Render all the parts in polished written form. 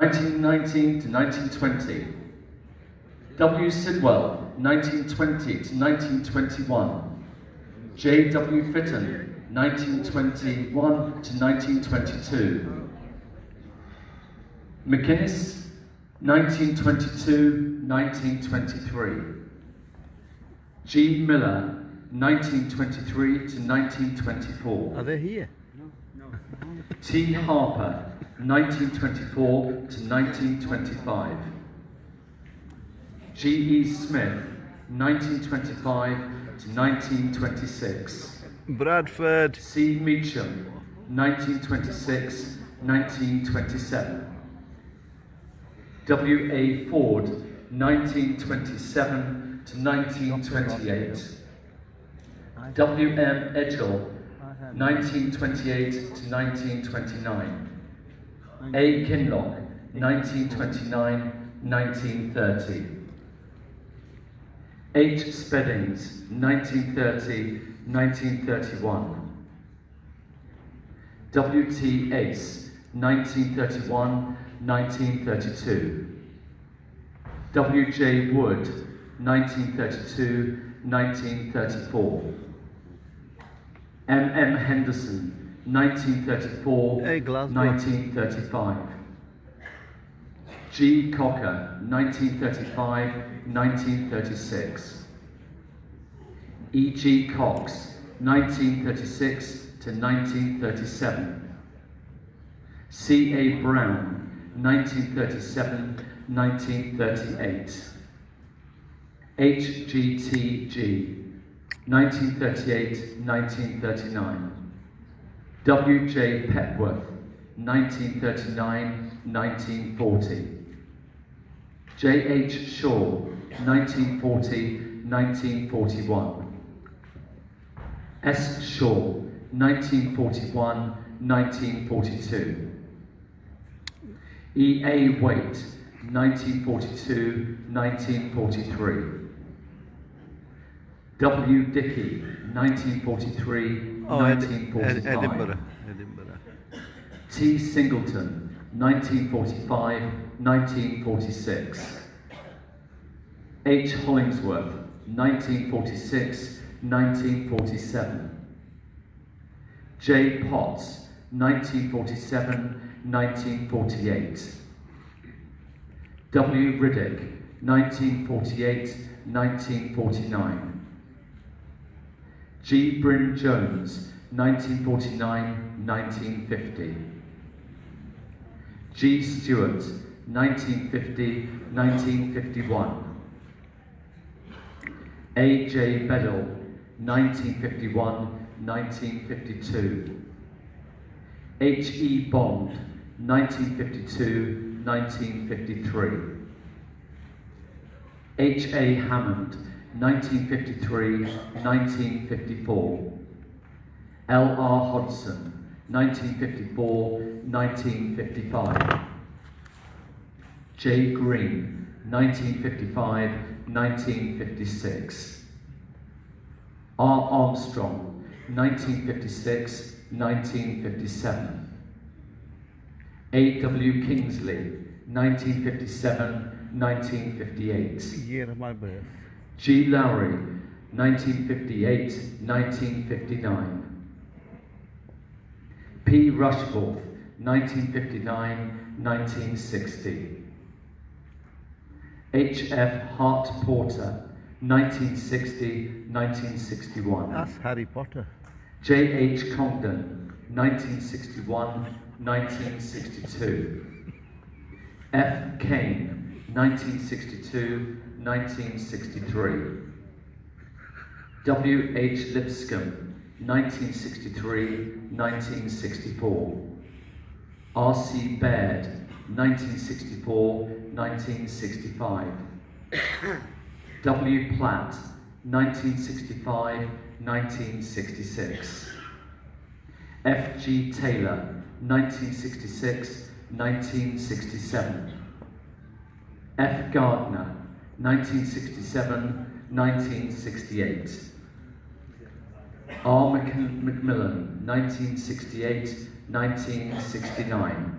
1919 to 1920. W. Sidwell, 1920 to 1921. J. W. Fitton, 1921 to 1922. McInnes, 1922-1923. G. Miller, 1923 to 1924. Are they here? T. Harper, 1924 to 1925. G. E. Smith, 1925 to 1926. Bradford. C. Meacham, 1926-1927. W. A. Ford, 1927 to 1928. W. M. Edgell, 1928 to 1929. A. Kinloch, 1929-1930. H. Speddings, 1930-1931. W. T. Ace, 1931-1932. W. J. Wood, 1932-1934. M. M. Henderson, 1934-1935. G. Cocker, 1935-1936. E. G. Cox, 1936-1937. C. A. Brown, 1937-1938. H. G. T. G, 1938-1939. W. J. Petworth, 1939-1940. J. H. Shaw, 1940-1941. S. Shaw, 1941-1942. E. A. Waite, 1942-1943. W. Dickey, 1943-1945. Edinburgh. T. Singleton, 1945-1946. H. Hollingsworth, 1946-1947. J. Potts, 1947-1948. W. Riddick, 1948-1949. G. Bryn Jones, 1949-1950. G. Stewart, 1950-1951. A. J. Bedell, 1951-1952. H. E. Bond, 1952-1953. H. A. Hammond, 1953-1954. L. R. Hodgson, 1954-1955. J. Green, 1955-1956. R. Armstrong, 1956-1957. A. W. Kingsley, 1957-1958. Year of my birth. G. Lowry, 1958-1959. P. Rushforth, 1959-1960. H. F. Hart Porter, 1960-1961. That's Harry Potter. J. H. Congdon, 1961-1962. F. Kane, 1962-1963. W. H. Lipscomb, 1963-1964. R. C. Baird, 1964-1965. W. Platt, 1965-1966. F. G. Taylor, 1966-1967. F. Gardner, 1967-1968. R. Macmillan, 1968-1969.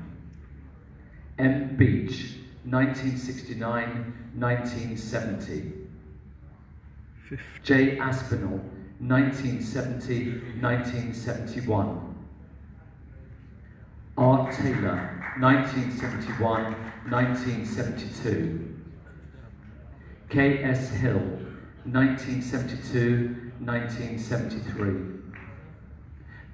M. Beach, 1969-1970. 50. J. Aspinall, 1970-1971. R. Taylor, 1971-1972. K. S. Hill, 1972-1973.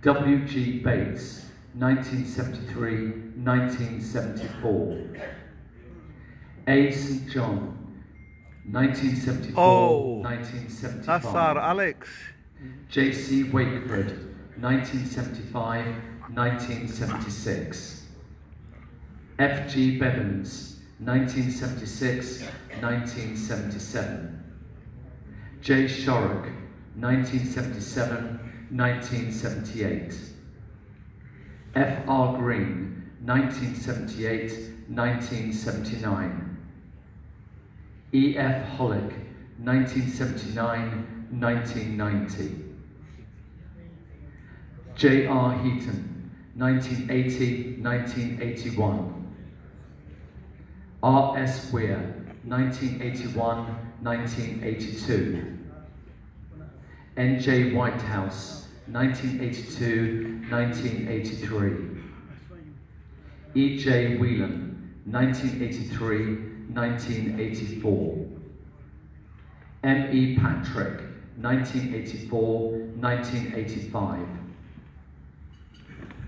W. G. Bates, 1973-1974. A. St. John, 1974-1975. That's our Alex. J. C. Wakeford, 1975-1976. F. G. Bevans, 1976-1977. J. Shorrock, 1977-1978. F. R. Green, 1978-1979. E. F. Hollick, 1979-1990. J. R. Heaton, 1980-1981. R. S. Weir, 1981-1982. N. J. Whitehouse, 1982-1983. E. J. Whelan, 1983-1984. M. E. Patrick, 1984-1985.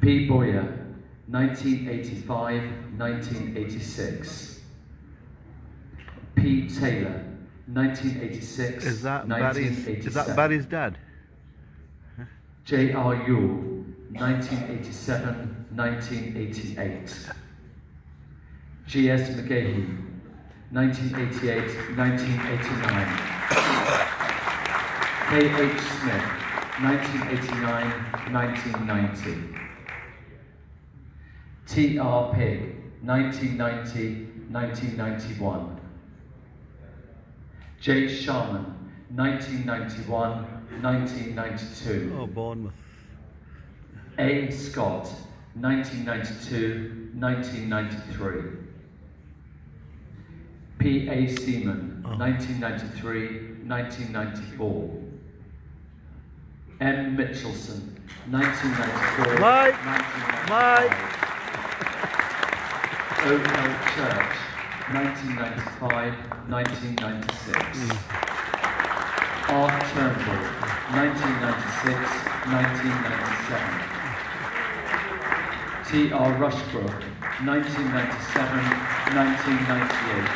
P. Boyer, 1985-1986. P. Taylor, 1986. Is that Barry's dad? J. R. Yule, 1987-1988. G. S. McGahey, 1988-1989. K. H. Smith, 1989-1990. T. R. Pigg, 1990-1991. J. Sharman, 1991-1992. Oh, Bournemouth. A. Scott, 1992-1993. P. A. Seaman, 1993-1994. M. Mitchelson, 1994-1995. O. L. Church, 1995-1996. R. Turnbull, 1996-1997. T. R. Rushbrook, 1997-1998.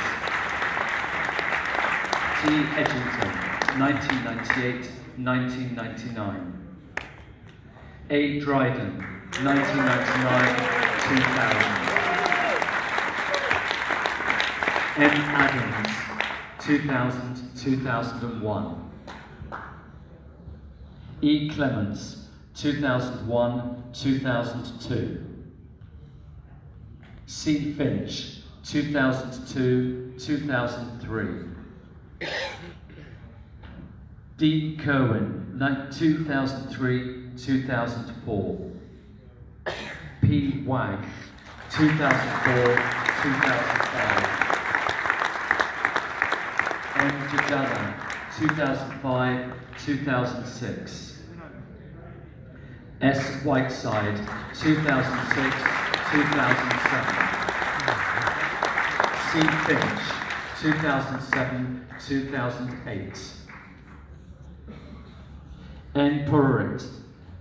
T. Edgington, 1998-1999. A. Dryden, 1999-2000. M. Adams, 2000-2001. E. Clements, 2001-2002. C. Finch, 2002-2003. D. Kerwin, 2003-2004. P. Wagg, 2004-2005. M. Jadala, 2005-2006. S. Whiteside, 2006-2007. C. Finch, 2007-2008. N. Purit,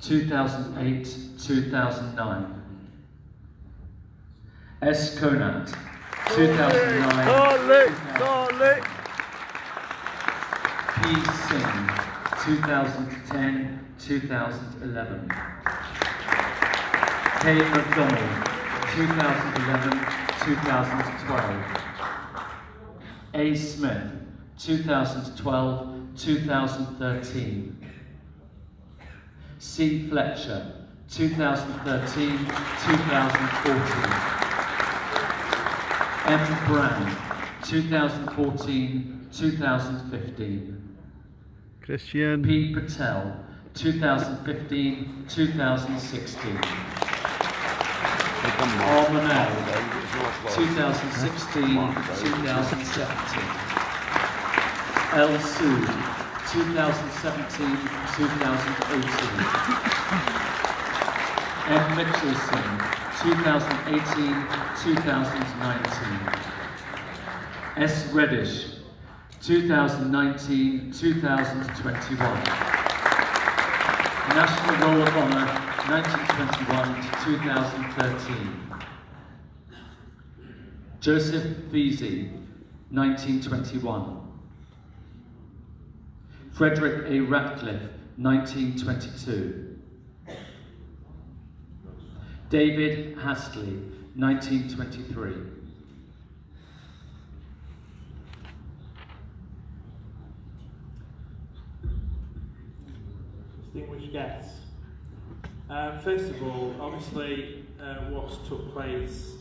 2008-2009. S. Conant, 2009. Garlic. P. Singh, 2010-2011. K. MacDonald, 2011-2012. A. Smith, 2012-2013. C. Fletcher, 2013-2014. M. Brown, 2014-2015. Christian. P. Patel, 2015-2016. Armanel, 2016-2017. El Sood, 2017-2018. M. Mitchelson, 2018-2019. S. Reddish, 2019-2021. National Roll of Honour, 1921-2013. Joseph Veazey, 1921. Frederick A. Ratcliffe, 1922. David Hastley, 1923. Distinguished guests. First of all, obviously what's took place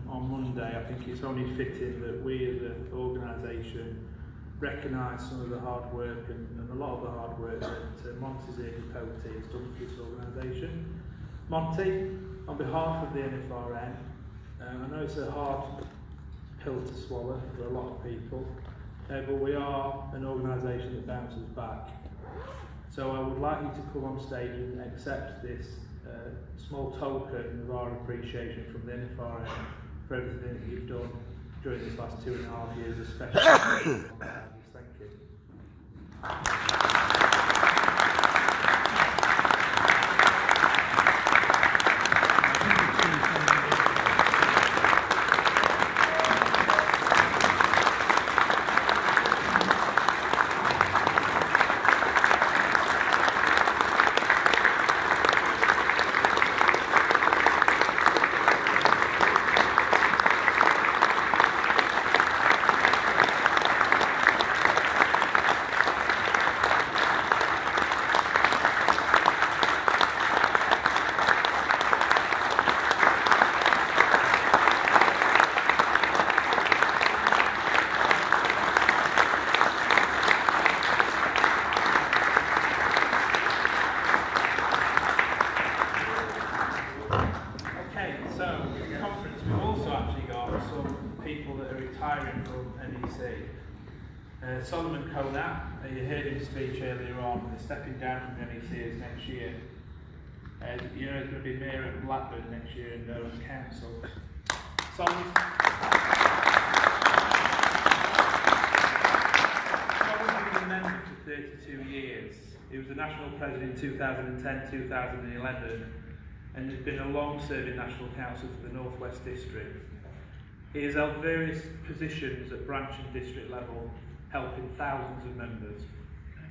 on Monday, I think it's only fitting that we as an organisation recognise some of the hard work and a lot of the hard work that Montezir Capote has done for this organisation. Monty, on behalf of the NFRN, I know it's a hard pill to swallow for a lot of people, but we are an organisation that bounces back. So I would like you to come on stage and accept this small token of our appreciation from the NFRN for everything that you've done during this last 2.5 years, especially. Thank you. Solomon Conat, you heard him speech earlier on, stepping down from the NEC next year. You know, he's going to be mayor at Blackburn next year in Durham Council. Solomon was a member for 32 years. He was the national president in 2010-2011 and has been a long-serving national council for the North West District. He has held various positions at branch and district level, helping thousands of members.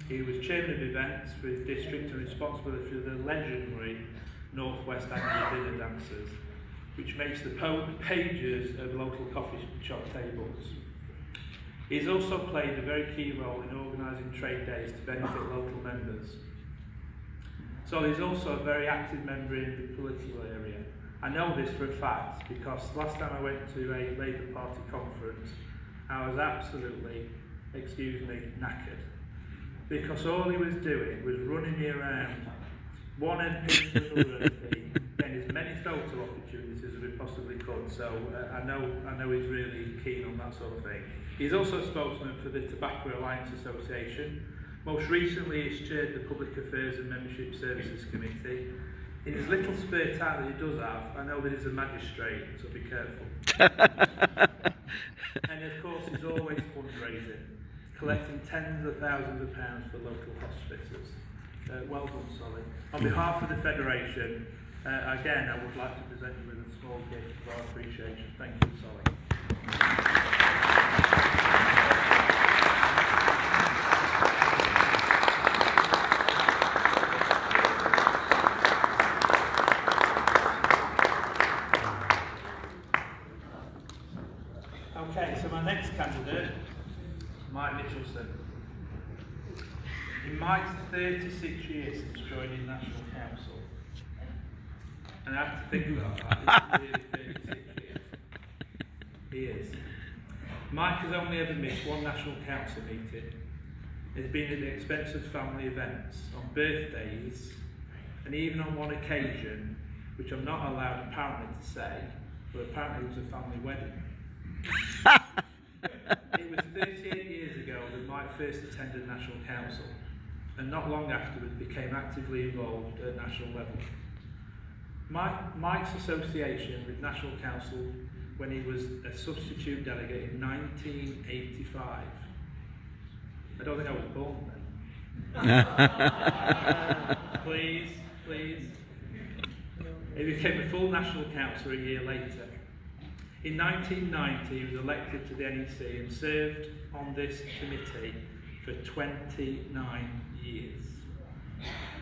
He was chairman of events for his district and responsible for the legendary Northwest Annual Dinner Dancers, which makes the pages of local coffee shop tables. He's also played a very key role in organising trade days to benefit local members. So he's also a very active member in the political area. I know this for a fact because last time I went to a Labour Party conference, I was absolutely, excuse me, knackered. Because all he was doing was running me around one end to another and getting as many photo opportunities as we possibly could. So I know he's really keen on that sort of thing. He's also a spokesman for the Tobacco Alliance Association. Most recently he's chaired the Public Affairs and Membership Services Committee. In his little spare time that he does have, I know that he's a magistrate, so be careful. And of course he's always fundraising, collecting tens of thousands of pounds for local hospices. Well done, Solly. On behalf of the Federation, again, I would like to present you with a small gift of our appreciation. Thank you, Solly. Okay, so my next candidate, Mike Mitchelson. In Mike's 36 years since joining National Council, and I have to think about that, it's really 36 years. He is. Mike has only ever missed one National Council meeting. He's been at the expense of family events, on birthdays, and even on one occasion, which I'm not allowed apparently to say, but apparently it was a family wedding. It was 38 years ago that Mike first attended National Council, and not long afterwards became actively involved at national level. Mike's association with National Council when he was a substitute delegate in 1985. I don't think I was born then. Please. He became a full national councillor a year later. In 1990, he was elected to the NEC and served on this committee for 29 years,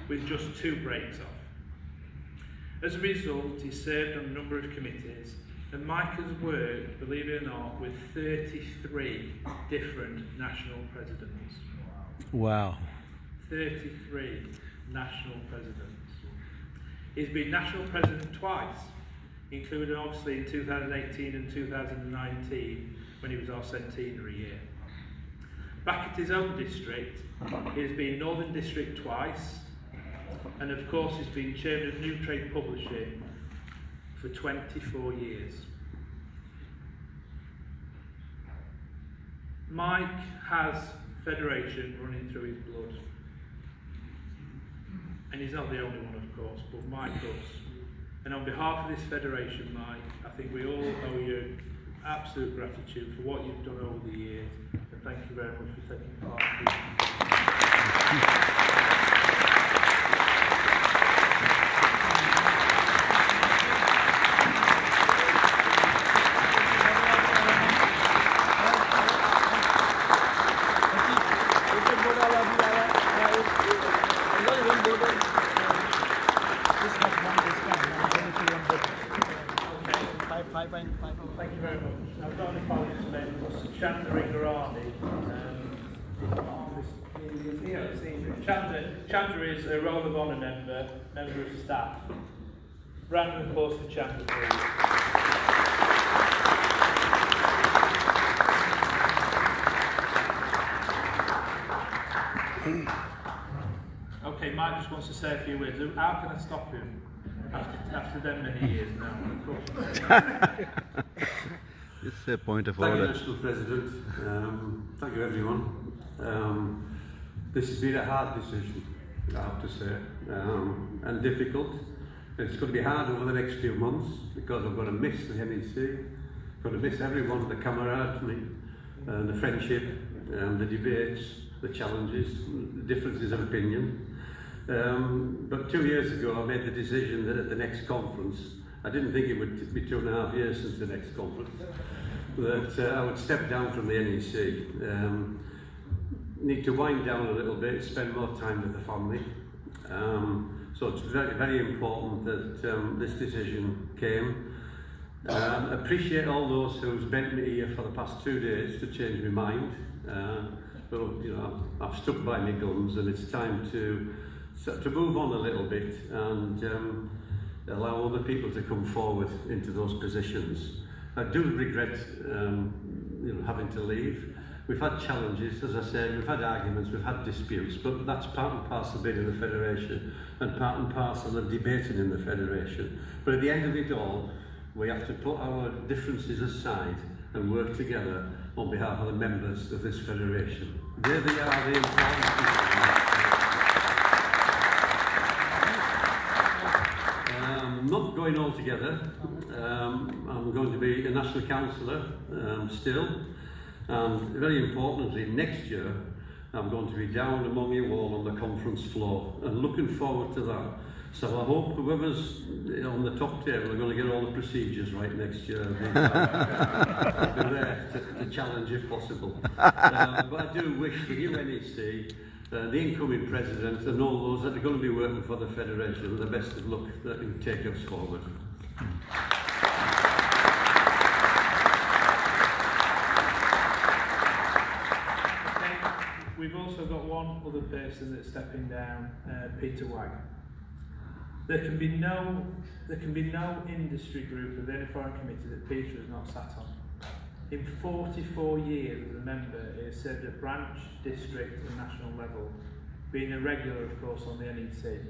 with just 2 breaks off. As a result, he served on a number of committees, and Mike has worked, believe it or not, with 33 different national presidents. Wow. 33 national presidents. He's been national president twice, including obviously in 2018 and 2019 when he was our centenary year. Back at his own district, he has been Northern District twice, and of course he's been chairman of New Trade Publishing for 24 years. Mike has Federation running through his blood. And he's not the only one, of course, but Mike does. And on behalf of this Federation, Mike, I think we all owe you absolute gratitude for what you've done over the years. And thank you very much for taking part in this. Thank you very much. I've got an apology to make. Chandra Garani. Chandra is a Roll of Honour member of staff. Round of applause for Chandra, please. Okay, Mike just wants to say a few words. How can I stop him after them many years now? Of course. It's a point of Thank you, order. National President. Thank you, everyone. This has been a hard decision, I have to say, and difficult. It's going to be hard over the next few months because I'm going to miss the NEC, I'm going to miss everyone, the camaraderie, the friendship, the debates, the challenges, the differences of opinion. But 2 years ago, I made the decision that at the next conference, I didn't think it would be 2.5 years since the next conference, that I would step down from the NEC. Need to wind down a little bit, spend more time with the family. So it's very, very important that this decision came. Appreciate all those who've spent me here for the past 2 days to change my mind. But you know, I've stuck by my guns, and it's time to move on a little bit and allow other people to come forward into those positions. I do regret having to leave. We've had challenges, as I said, we've had arguments, we've had disputes, but that's part and parcel of being in the Federation and part and parcel of debating in the Federation. But at the end of it all, we have to put our differences aside and work together on behalf of the members of this Federation. There they are, the important people. Not going all together. I'm going to be a National Councillor still. And very importantly, next year, I'm going to be down among you all on the conference floor and looking forward to that. So I hope whoever's on the top table are going to get all the procedures right next year. I'll be there to challenge if possible. But I do wish the new NEC, the incoming president and all those that are going to be working for the Federation the best of luck that can take us forward. We've also got one other person that's stepping down, Peter Wagg. There can be no industry group of any foreign committee that Peter has not sat on. In 44 years as a member, he has served at branch, district and national level, being a regular, of course, on the NEC.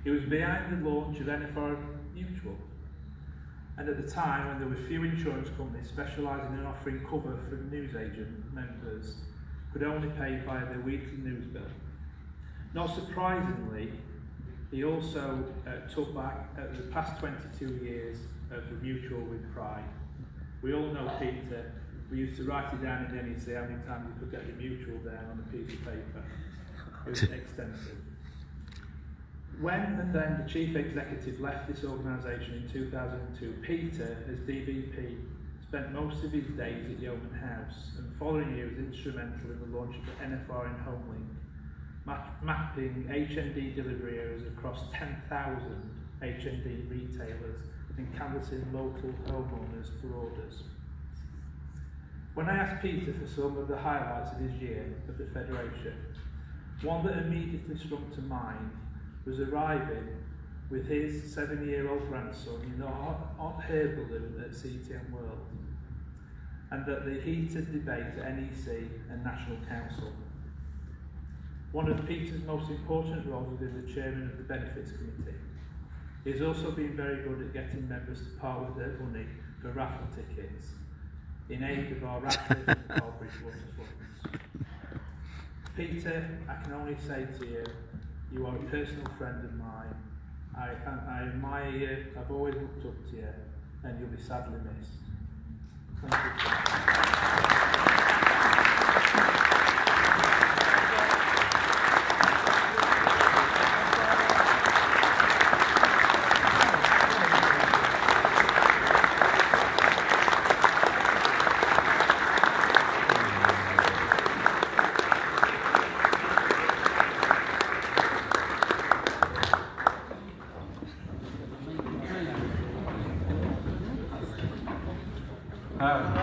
He was behind the launch of NFR Mutual, and at the time when there were few insurance companies specialising in offering cover for newsagent members could only pay via their weekly news bill. Not surprisingly, he also took back the past 22 years of the Mutual with pride. We all know Peter. We used to write it down in NEC how many times you could get the Mutual down on a piece of paper. It was extensive. When and then the chief executive left this organisation in 2002, Peter, as DVP, spent most of his days at Yeoman House, and the following year was instrumental in the launch of the NFR in Homelink, mapping HND delivery areas across 10,000 HND retailers and canvassing local homeowners for orders. When I asked Peter for some of the highlights of his year of the Federation, one that immediately sprung to mind was arriving with his 7-year-old grandson in the hot air balloon at CTM World, and at the heated debate at NEC and National Council. One of Peter's most important roles has been the chairman of the Benefits Committee. He has also been very good at getting members to part with their money for raffle tickets in aid of our Ratcliffe and our Bridgewater funds. Peter, I can only say to you, you are a personal friend of mine. I admire you, I've always looked up to you, and you'll be sadly missed. Thank you.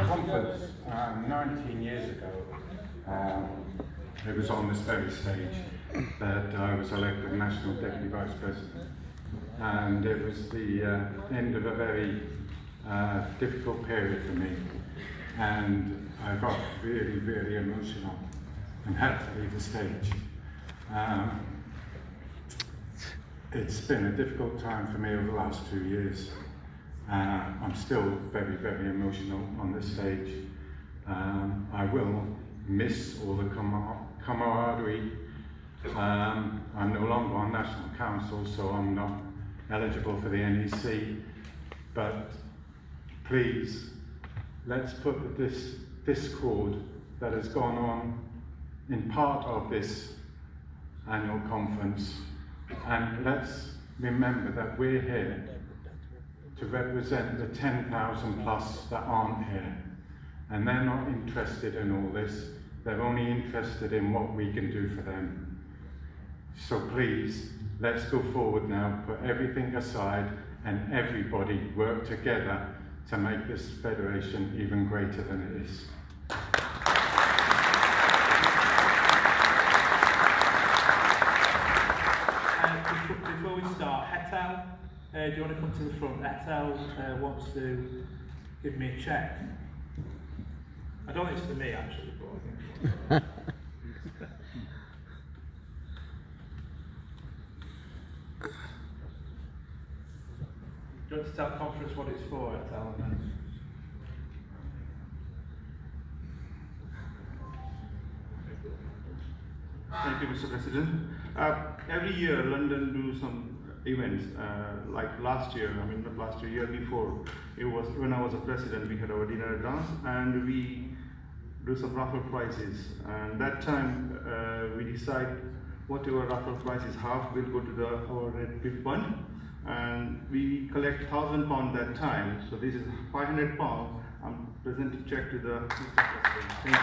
Conference 19 years ago, it was on this very stage that I was elected National Deputy Vice President, and it was the end of a very difficult period for me, and I got really, really emotional and had to leave the stage. It's been a difficult time for me over the last 2 years. I'm still very, very emotional on this stage. I will miss all the camaraderie. I'm no longer on National Council, so I'm not eligible for the NEC. But please, let's put this discord that has gone on in part of this annual conference, and let's remember that we're here to represent the 10,000 plus that aren't here. And they're not interested in all this, they're only interested in what we can do for them. So please, let's go forward now, put everything aside, and everybody work together to make this federation even greater than it is. Before we start, Hetal, do you want to come to the front? Hetal wants to give me a check. I don't think it's for me actually, but I think do you want to tell the conference what it's for, Hetal? Thank you, Mr. President. Every year, London do some events. Like last year, I mean not last year, year before, it was when I was a president. We had our dinner dance, and we do some raffle prizes. And that time, we decide whatever raffle prizes half will go to our Red Cliff Fund, and we collect £1,000 that time. So this is £500. I'm present to check to the Mr. President. Thank you.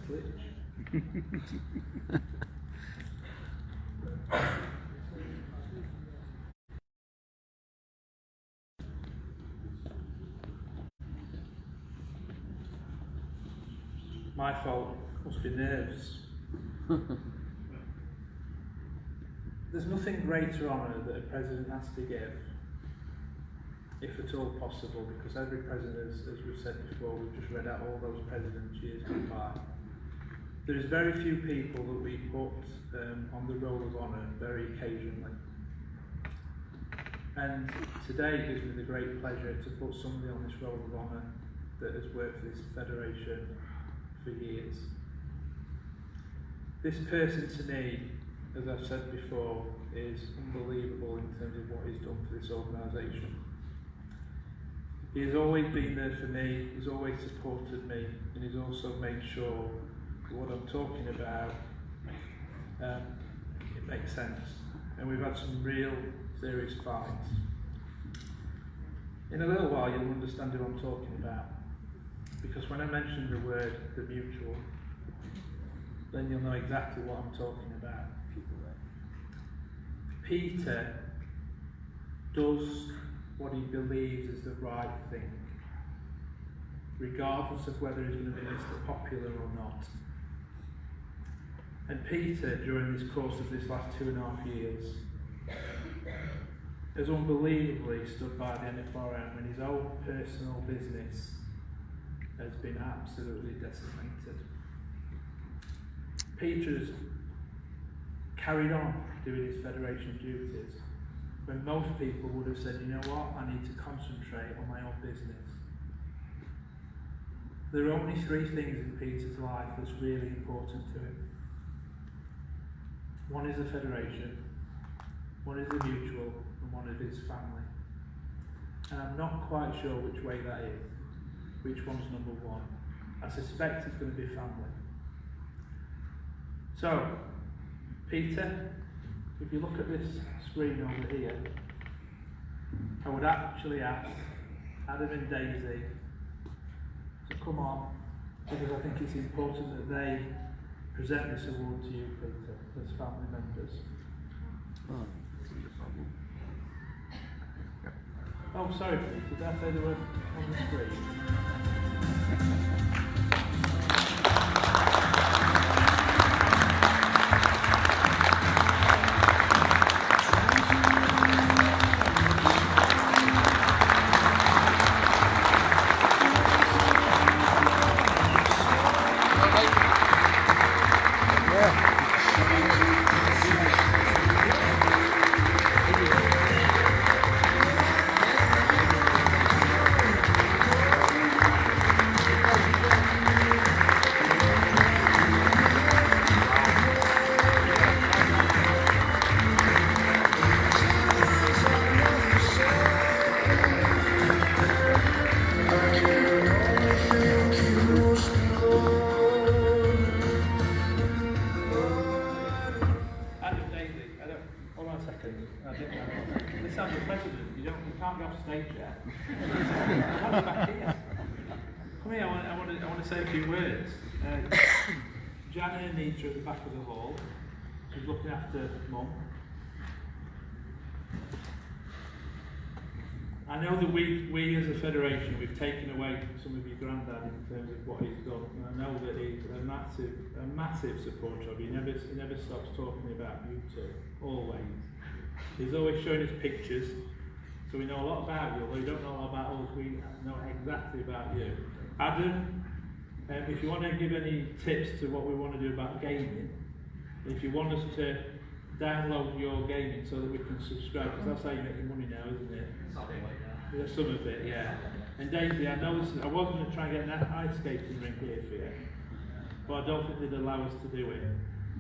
Glitch. My fault, must be nerves. There's nothing greater honour that a president has to give, if at all possible, because every president, as we've said before, we've just read out all those presidents years gone by. There is very few people that we put on the roll of honour very occasionally. And today it gives me the great pleasure to put somebody on this roll of honour that has worked for this federation for years. This person to me, as I've said before, is unbelievable in terms of what he's done for this organisation. He has always been there for me, he's always supported me, and he's also made sure that what I'm talking about, it makes sense. And we've had some real serious fights. In a little while you'll understand who I'm talking about, because when I mention the word the mutual, then you'll know exactly what I'm talking about. Peter does what he believes is the right thing, regardless of whether he's going to be Mr. Popular or not. And Peter, during this course of this last 2.5 years, has unbelievably stood by the NFRM when his own personal business has been absolutely decimated. Peter's carried on doing his federation duties when most people would have said, you know what, I need to concentrate on my own business. There are only 3 things in Peter's life that's really important to him. One is the federation, one is the mutual, and one is his family. And I'm not quite sure which way that is, which one's number 1. I suspect it's going to be family. So, Peter, if you look at this screen over here, I would actually ask Adam and Daisy to come on, because I think it's important that they present this award to you, Peter, as family members. Oh, sorry, Peter, did I say they were on the screen? Janet and Anita at the back of the hall. She's looking after Mum. I know that we as a federation, we've taken away some of your granddad in terms of what he's done, and I know that he's a massive supporter of you. He never stops talking about you two, always. He's always showing us pictures, so we know a lot about you, although we don't know a lot about us, we know exactly about you. Adam, if you want to give any tips to what we want to do about gaming, if you want us to download your gaming so that we can subscribe, because that's how you make your money now, isn't it? Yeah, some of it, yeah. And Daisy, I know I was going to try and get an ice skating rink here for you, but I don't think they'd allow us to do it.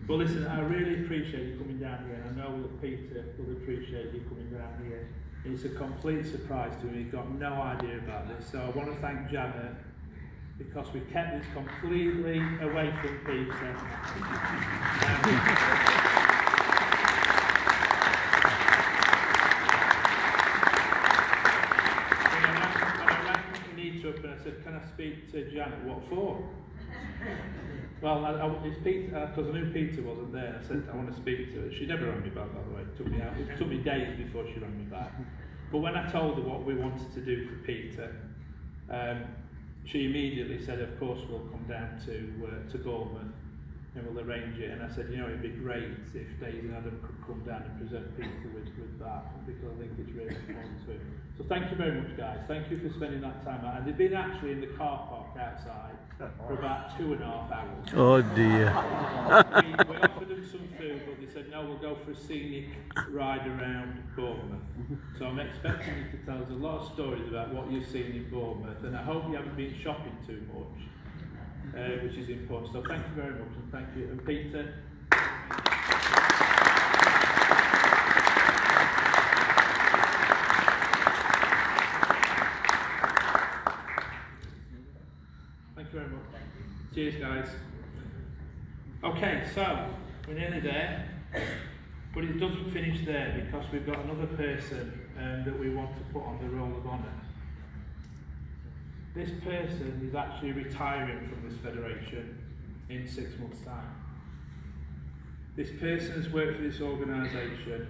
But listen, I really appreciate you coming down here, and I know that Peter will appreciate you coming down here. It's a complete surprise to him, he's got no idea about this, so I want to thank Janet, because we kept this completely away from Peter. Up and I said, can I speak to Janet? What for? Well, it's Peter, because I knew Peter wasn't there. I said, I want to speak to her. She never rang me back, by the way. It took me days before she rang me back. But when I told her what we wanted to do for Peter, she immediately said, of course we'll come down to Bournemouth and we'll arrange it. And I said, you know, it'd be great if Daisy and Adam could come down and present Peter with that, because I think it's really important too. So thank you very much, guys. Thank you for spending that time out. And they've been actually in the car park outside for about 2.5 hours. Oh dear. We offered them some food, but they said, no, we'll go for a scenic ride around Bournemouth. So I'm expecting you to tell us a lot of stories about what you've seen in Bournemouth, and I hope you haven't been shopping too much, which is important. So thank you very much, and thank you. And Peter. Thank you very much. Cheers, guys. Okay, so we're nearly there, but it doesn't finish there, because we've got another person that we want to put on the Roll of Honour. This person is actually retiring from this federation in 6 months' time. This person has worked for this organisation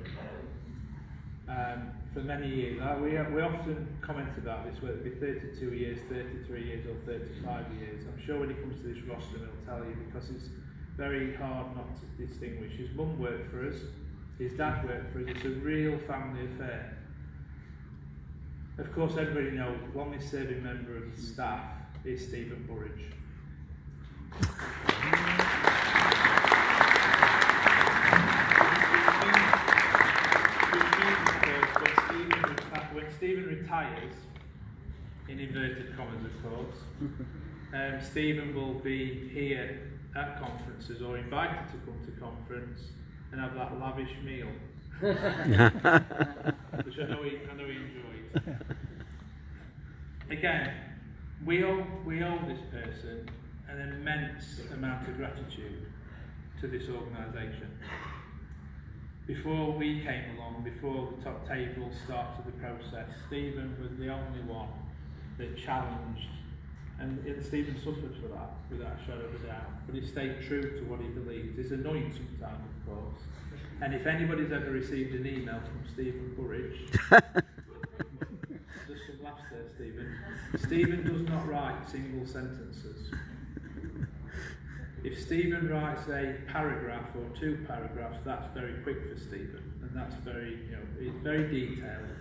for many years. We often comment about this, whether it be 32 years, 33 years or 35 years. I'm sure when he comes to this rostrum he'll tell you, because it's very hard not to distinguish. His mum worked for us, his dad worked for us. It's a real family affair. Of course, everybody knows the longest serving member of the staff is Stephen Burridge. When Stephen retires, in inverted commas of course, Stephen will be here at conferences or invited to come to conference and have that lavish meal, which I know he enjoys. Again, we owe this person an immense amount of gratitude to this organisation. Before we came along, before the top table started the process, Stephen was the only one that challenged, and Stephen suffered for that, without a shadow of a doubt, but he stayed true to what he believed. It's annoying sometimes, of course, and if anybody's ever received an email from Stephen Burridge, there's some laughs there, Stephen. Stephen does not write single sentences. If Stephen writes a paragraph or 2 paragraphs, that's very quick for Stephen, and that's very, it's very detailed.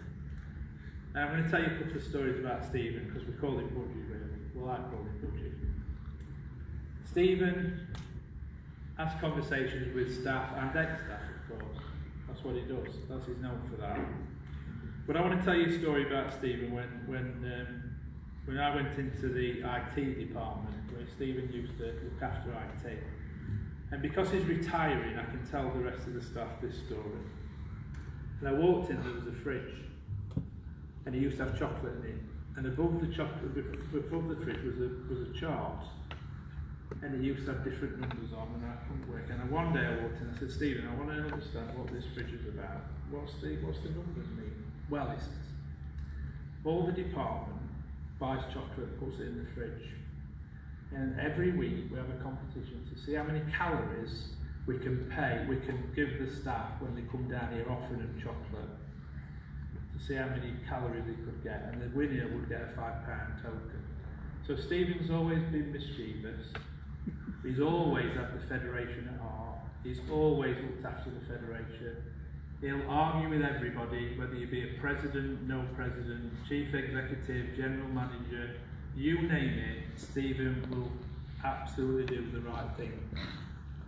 And I'm going to tell you a couple of stories about Stephen, because we call him Budgie, really. Well, I call him Budgie. Stephen has conversations with staff and ex-staff, of course. That's what he does. He's known for that. But I want to tell you a story about Stephen when I went into the IT department, where Stephen used to look after IT. And because he's retiring, I can tell the rest of the staff this story. And I walked in, there was a fridge, and he used to have chocolate in it. And above the fridge was a chart, and he used to have different numbers on, and I couldn't work. And one day I walked in and I said, Stephen, I want to understand what this fridge is about. What's the numbers mean? Well, he says, all the department buys chocolate, puts it in the fridge, and every week we have a competition to see how many calories we can give the staff when they come down here offering them chocolate, to see how many calories they could get, and the winner would get a £5 token. So Stephen's always been mischievous. He's always had the federation at heart. He's always looked after the federation. He'll argue with everybody, whether you be a president, no president, chief executive, general manager, you name it, Stephen will absolutely do the right thing.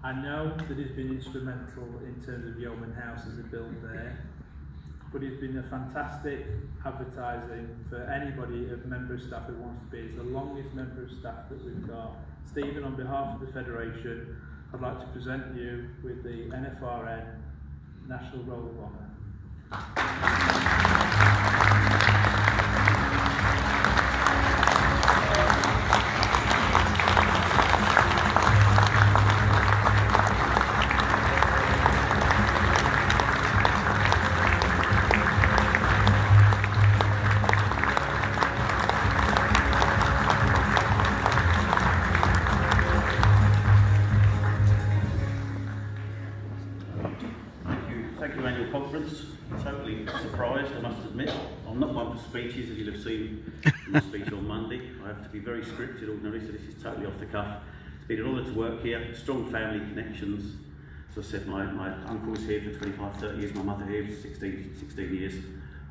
I know that he's been instrumental in terms of Yeoman House as a build there, but he's been a fantastic advertising for anybody, a member of staff who wants to be. He's the longest member of staff that we've got. Stephen, on behalf of the Federation, I'd like to present you with the NFRN National Roll of Honour. Thank you, annual conference. Totally surprised, I must admit. I'm not one for speeches, as you'll have seen my speech on Monday. I have to be very scripted ordinarily, so this is totally off the cuff. It's been an honour to work here, strong family connections. As I said, my uncle was here for 25, 30 years, my mother here for 16 years.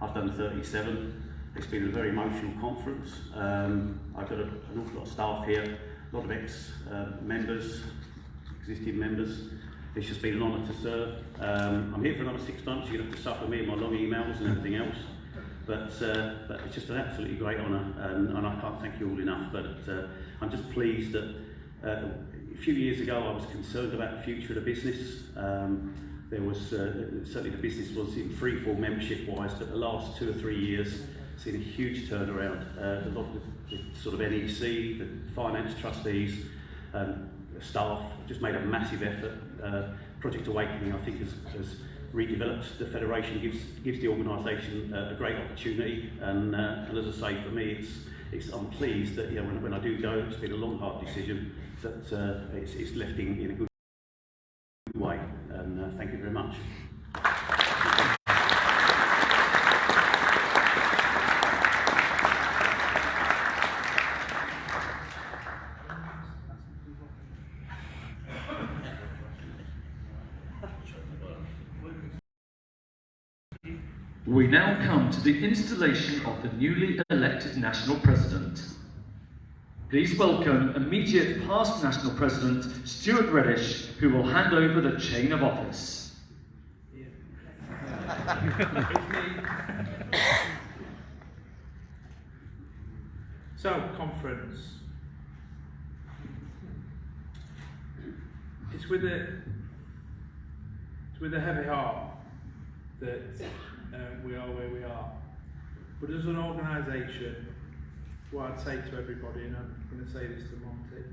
I've done 37. It's been a very emotional conference. I've got an awful lot of staff here, a lot of ex-members, existing members. It's just been an honour to serve. I'm here for another 6 months. You're going to have to suffer me and my long emails and everything else. But it's just an absolutely great honour, and I can't thank you all enough. But I'm just pleased that a few years ago I was concerned about the future of the business. There was certainly the business was in free fall membership-wise, but the last 2 or 3 years seen a huge turnaround. A lot of the sort of NEC, the finance trustees, staff just made a massive effort. Project Awakening, I think, has redeveloped the federation, gives the organisation a great opportunity, and as I say, for me, I'm pleased that when I do go, it's been a long, hard decision, that it's left in a good way, and thank you very much. We now come to the installation of the newly elected National President. Please welcome immediate past National President Stuart Reddish, who will hand over the chain of office. So, conference. It's with a heavy heart that we are where we are. But as an organisation, what I'd say to everybody, and I'm going to say this to Monty,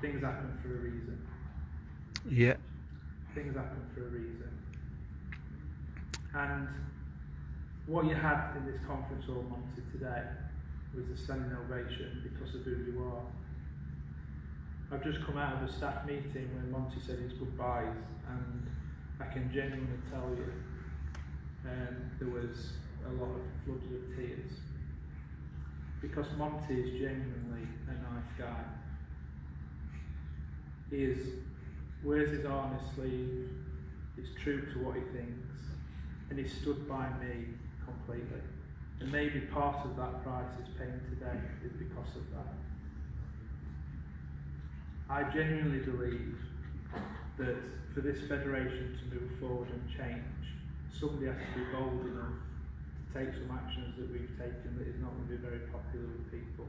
things happen for a reason. Yeah. Things happen for a reason. And what you had in this conference hall, Monty, today was a standing ovation because of who you are. I've just come out of a staff meeting when Monty said his goodbyes, and I can genuinely tell you there was a lot of floods of tears, because Monty is genuinely a nice guy. He wears his heart on his sleeve, he's true to what he thinks, and he stood by me completely. And maybe part of that price he's paying today is because of that. I genuinely believe that for this federation to move forward and change, somebody has to be bold enough to take some actions that we've taken that is not going to be very popular with people.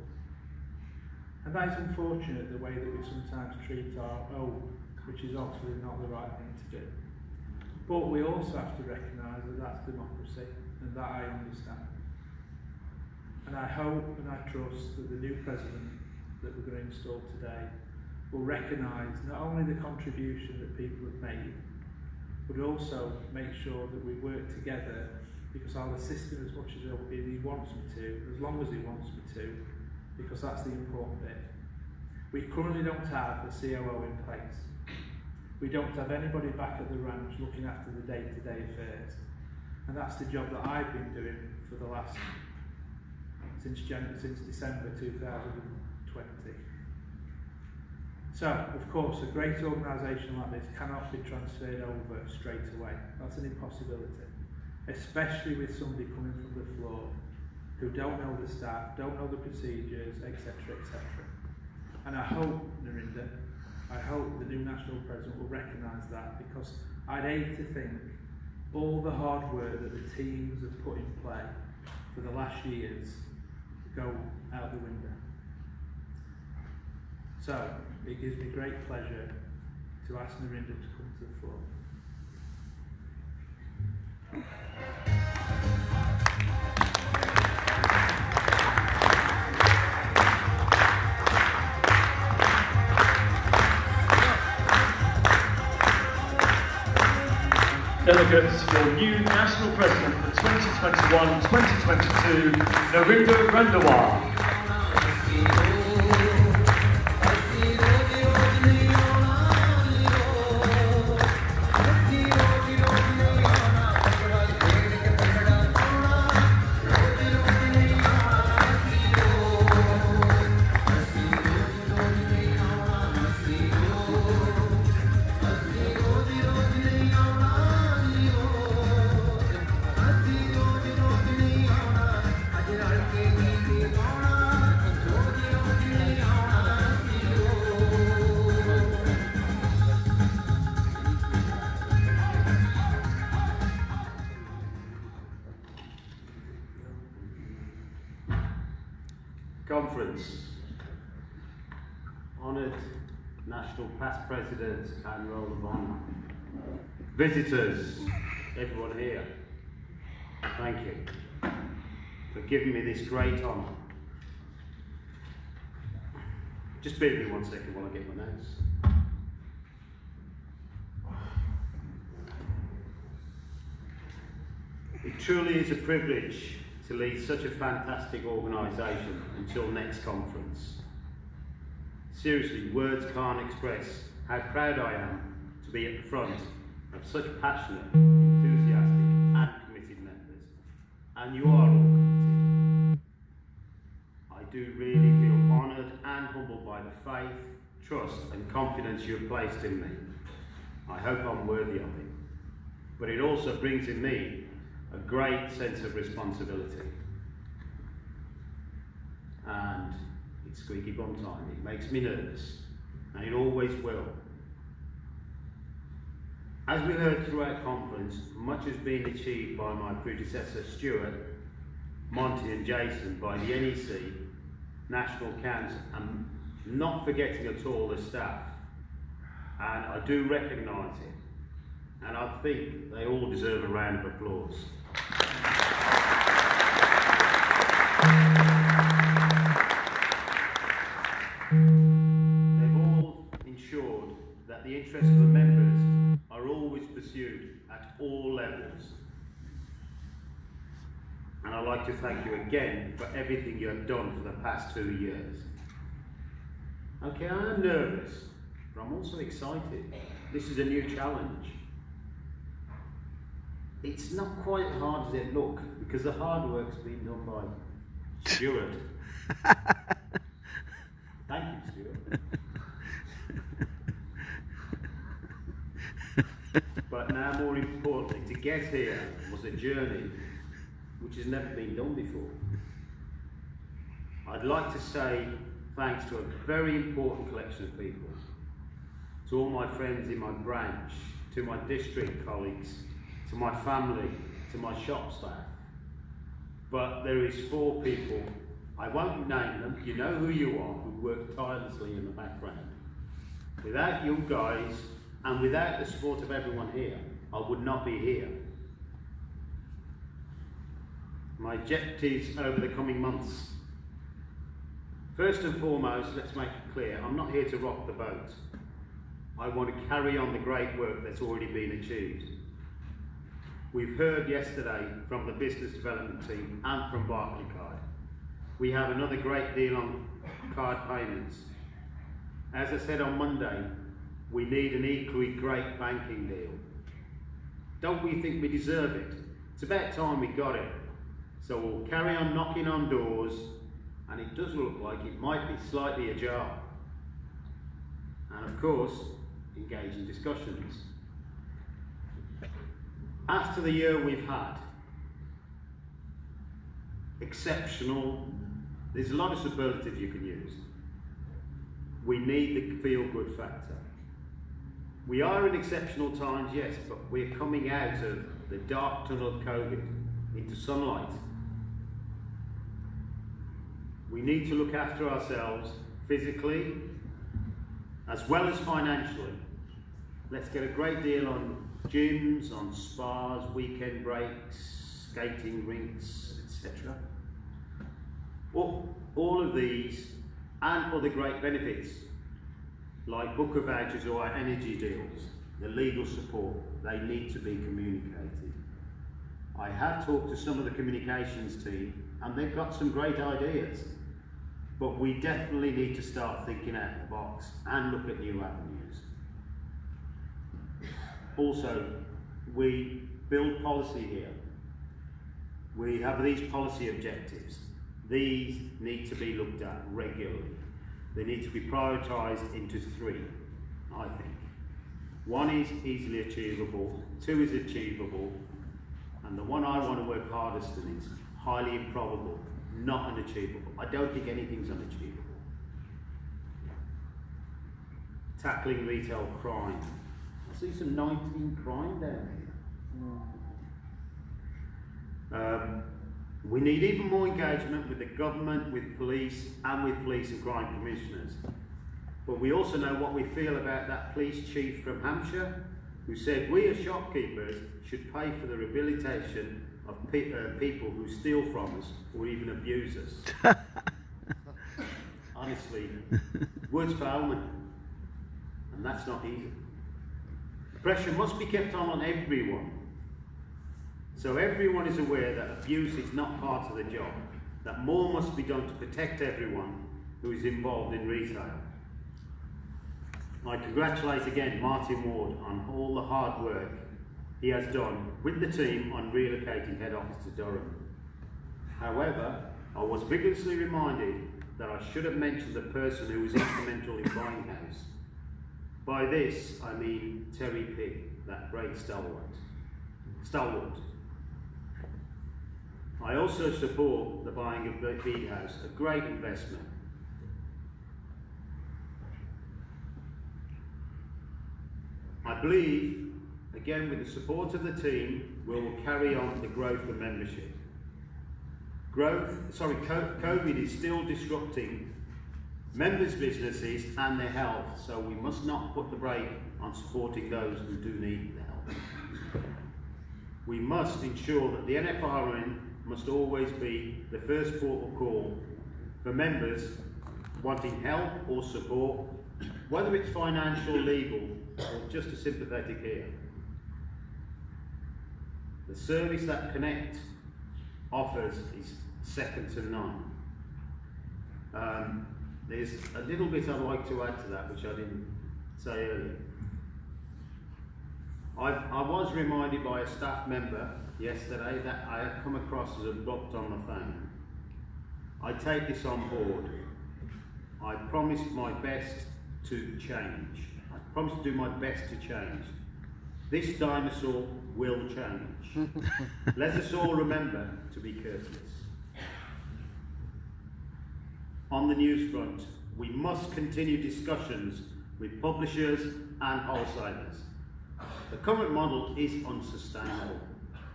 And that is unfortunate, the way that we sometimes treat our own, which is obviously not the right thing to do. But we also have to recognise that that's democracy, and that I understand. And I hope and I trust that the new president that we're going to install today will recognise not only the contribution that people have made, but also make sure that we work together, because I'll assist him as much as he wants me to, as long as he wants me to, because that's the important bit. We currently don't have a COO in place. We don't have anybody back at the ranch looking after the day-to-day affairs. And that's the job that I've been doing for the last, since December 2020. So, of course, a great organisation like this cannot be transferred over straight away. That's an impossibility, especially with somebody coming from the floor who don't know the staff, don't know the procedures, etc., etc. And I hope, Narinder, I hope the new National President will recognise that, because I'd hate to think all the hard work that the teams have put in play for the last years go out the window. So, it gives me great pleasure to ask Narinder to come to the floor. Delegates, your new National President for 2021-2022, Narinder Randhawa. national past presidents and roll of honour. Visitors, everyone here, thank you for giving me this great honour. Just bear with me 1 second while I get my notes. It truly is a privilege to lead such a fantastic organisation until next conference. Seriously, words can't express how proud I am to be at the front of such passionate, enthusiastic and committed members. And you are all committed. I do really feel honoured and humbled by the faith, trust and confidence you have placed in me. I hope I'm worthy of it. But it also brings in me a great sense of responsibility. And it's squeaky bum time. It makes me nervous, and it always will. As we heard throughout conference, much has been achieved by my predecessor Stuart, Monty and Jason, by the NEC, National Council, and not forgetting at all the staff. And I do recognise it, and I think they all deserve a round of applause. They've all ensured that the interests of the members are always pursued at all levels. And I'd like to thank you again for everything you have done for the past 2 years. Okay, I am nervous, but I'm also excited. This is a new challenge. It's not quite as hard as it looks, because the hard work's been done by Stuart. Thank you, Stuart. But now, more importantly, to get here was a journey which has never been done before. I'd like to say thanks to a very important collection of people, to all my friends in my branch, to my district colleagues, to my family, to my shop staff. But there is 4 people, I won't name them, you know who you are, who work tirelessly in the background. Without you guys, and without the support of everyone here, I would not be here. My objectives over the coming months. First and foremost, let's make it clear, I'm not here to rock the boat. I want to carry on the great work that's already been achieved. We've heard yesterday from the business development team and from Barclaycard. We have another great deal on card payments. As I said on Monday, we need an equally great banking deal. Don't we think we deserve it? It's about time we got it. So we'll carry on knocking on doors, and it does look like it might be slightly ajar. And of course, engage in discussions. After the year we've had, exceptional, there's a lot of superlatives you can use. We need the feel-good factor. We are in exceptional times, yes, but we're coming out of the dark tunnel of COVID into sunlight. We need to look after ourselves physically as well as financially. Let's get a great deal on gyms, on spas, weekend breaks, skating rinks, etc. All of these and other great benefits like booker vouchers or our energy deals, the legal support, they need to be communicated. I have talked to some of the communications team and they've got some great ideas, but we definitely need to start thinking out of the box and look at new avenues. Also, we build policy here. We have these policy objectives. These need to be looked at regularly. They need to be prioritised into 3, I think. 1 is easily achievable, 2 is achievable, and the one I want to work hardest on is highly improbable, not unachievable. I don't think anything's unachievable. Tackling retail crime. I see some 19 crime down here. We need even more engagement with the government, with police, and with police and crime commissioners. But we also know what we feel about that police chief from Hampshire who said we as shopkeepers should pay for the rehabilitation of people who steal from us or even abuse us. Honestly, words fail me, and that's not easy. Pressure must be kept on everyone, so everyone is aware that abuse is not part of the job, that more must be done to protect everyone who is involved in retail. I congratulate again Martin Ward on all the hard work he has done with the team on relocating head office to Durham. However, I was vigorously reminded that I should have mentioned the person who was instrumental in buying house. By this, I mean Terry Pigg, that great stalwart. I also support the buying of the Bede House, a great investment. I believe, again with the support of the team, we will carry on the growth of membership. COVID is still disrupting members' businesses and their health, so we must not put the brake on supporting those who do need the help. We must ensure that the NFRN must always be the first port of call for members wanting help or support, whether it's financial, legal, or just a sympathetic ear. The service that Connect offers is second to none. There's a little bit I'd like to add to that, which I didn't say earlier. I was reminded by a staff member yesterday that I have come across as abrupt on the phone. I take this on board. I promise my best to change. I promise to do my best to change. This dinosaur will change. Let us all remember to be courteous. On the news front, we must continue discussions with publishers and wholesalers. The current model is unsustainable.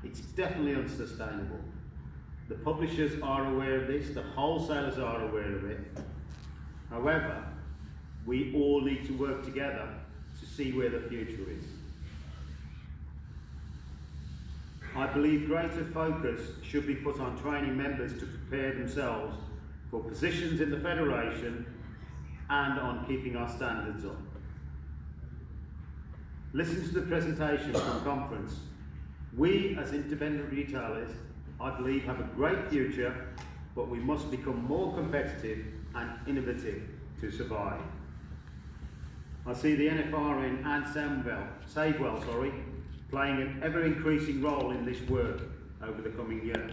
It's definitely unsustainable. The publishers are aware of this, the wholesalers are aware of it. However, we all need to work together to see where the future is. I believe greater focus should be put on training members to prepare themselves for positions in the Federation and on keeping our standards up. Listen to the presentation from conference. We as independent retailers, I believe, have a great future, but we must become more competitive and innovative to survive. I see the NFRN and Savewell, playing an ever-increasing role in this work over the coming year.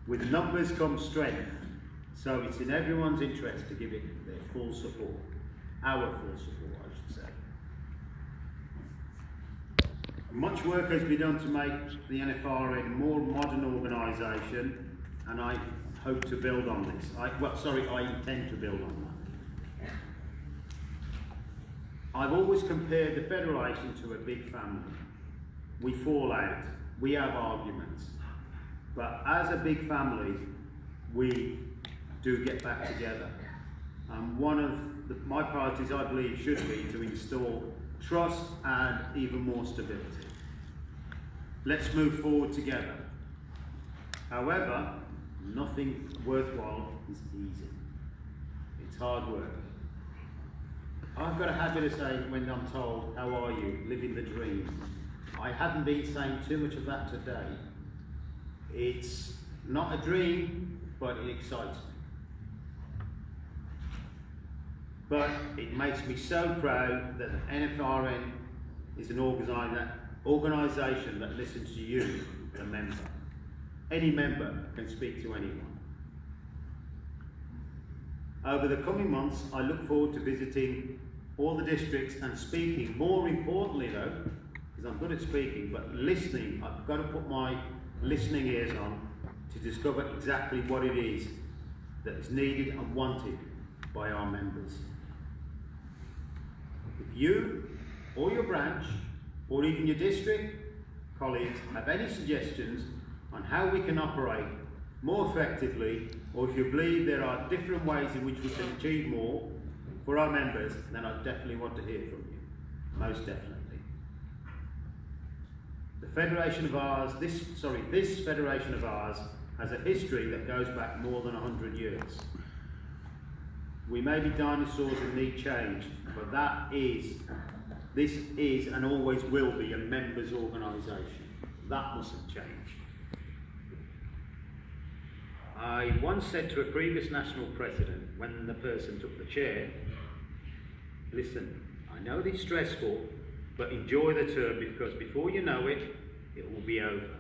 With numbers comes strength, so it's in everyone's interest to give it their full support, our full support, I should say. Much work has been done to make the NFRN a more modern organisation, and I hope to build on this. I intend to build on that. I've always compared the Federation to a big family. We fall out, we have arguments, but as a big family, we do get back together. And one of my priorities, I believe, should be to install trust and even more stability. Let's move forward together. However, nothing worthwhile is easy. It's hard work. I've got a habit of saying when I'm told, how are you, living the dream. I haven't been saying too much of that today. It's not a dream, but it excites me. But it makes me so proud that the NFRN is an organisation that listens to you, the member. Any member can speak to anyone. Over the coming months, I look forward to visiting all the districts and speaking. More importantly though, because I'm good at speaking, but listening, I've got to put my listening ears on to discover exactly what it is that is needed and wanted by our members. If you, or your branch, or even your district colleagues have any suggestions on how we can operate more effectively, or if you believe there are different ways in which we can achieve more, for our members, then I definitely want to hear from you. Most definitely. The federation of ours, this federation of ours has a history that goes back more than 100 years. We may be dinosaurs and need change, but this is and always will be a members' organisation. That mustn't change. I once said to a previous national president, when the person took the chair, listen, I know it's stressful, but enjoy the term, because before you know it, it will be over.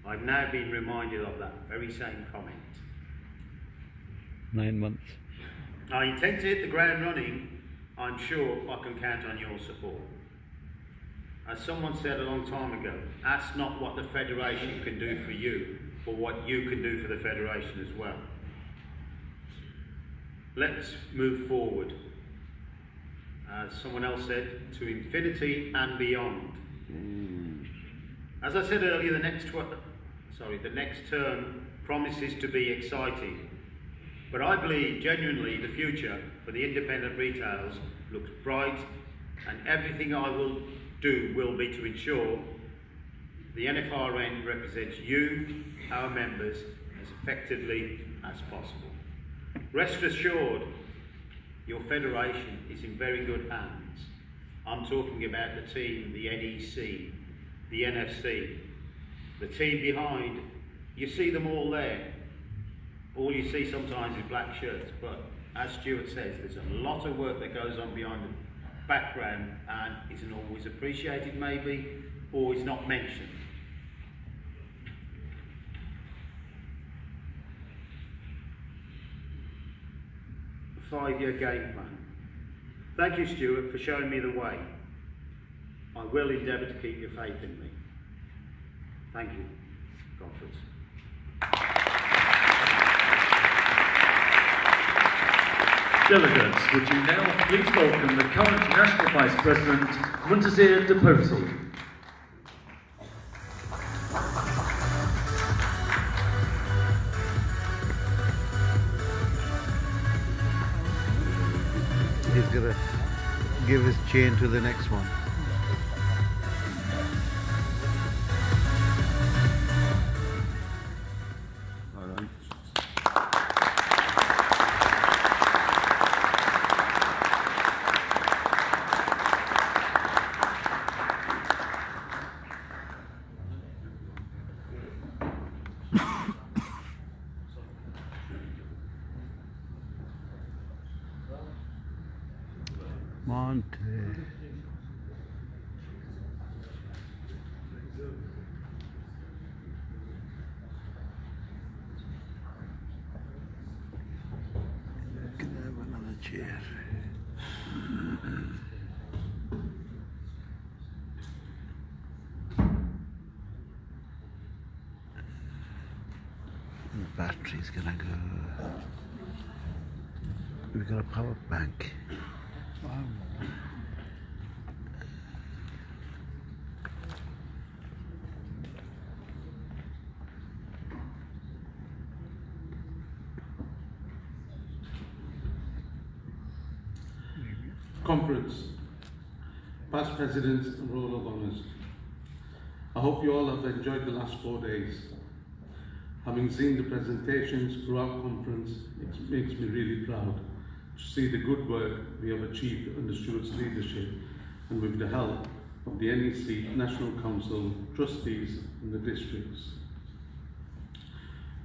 I've now been reminded of that very same comment. 9 months. I intend to hit the ground running. I'm sure I can count on your support. As someone said a long time ago, ask not what the Federation can do for you, but what you can do for the Federation as well. Let's move forward. As someone else said, to infinity and beyond. As I said earlier, the next term promises to be exciting. But I believe genuinely the future for the independent retailers looks bright, and everything I will do will be to ensure the NFRN represents you, our members, as effectively as possible. Rest assured, your federation is in very good hands. I'm talking about the team, the NEC, the NFC, the team behind. You see them all there. All you see sometimes is black shirts, but as Stuart says, there's a lot of work that goes on behind the background and isn't always appreciated maybe, or is not mentioned. A 5-year game plan. Thank you, Stuart, for showing me the way. I will endeavour to keep your faith in me. Thank you, conference. Delegates, would you now please welcome the current National Vice President, Muntazir Depoti. He's gonna give his chain to the next one. Monte. Can I have another chair? The battery's gonna go. We've got a power bank. Conference, past presidents and roll of honours. I hope you all have enjoyed the last 4 days. Having seen the presentations throughout conference, it makes me really proud to see the good work we have achieved under Stuart's leadership and with the help of the NEC, National Council, trustees and the districts.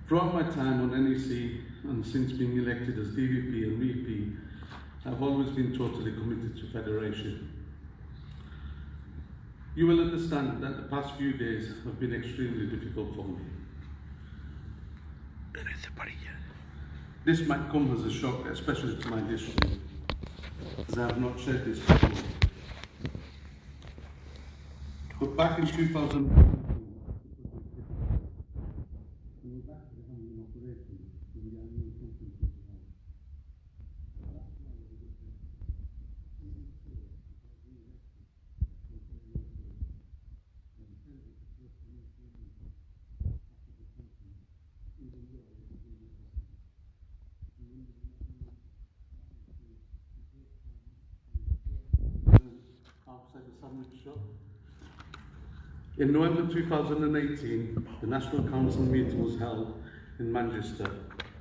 Throughout my time on NEC and since being elected as DVP and VP, I've always been totally committed to federation. You will understand that the past few days have been extremely difficult for me. This might come as a shock, especially to my district, as I have not shared this before. But back in 2000, sandwich shop. In November 2018, the National Council meeting was held in Manchester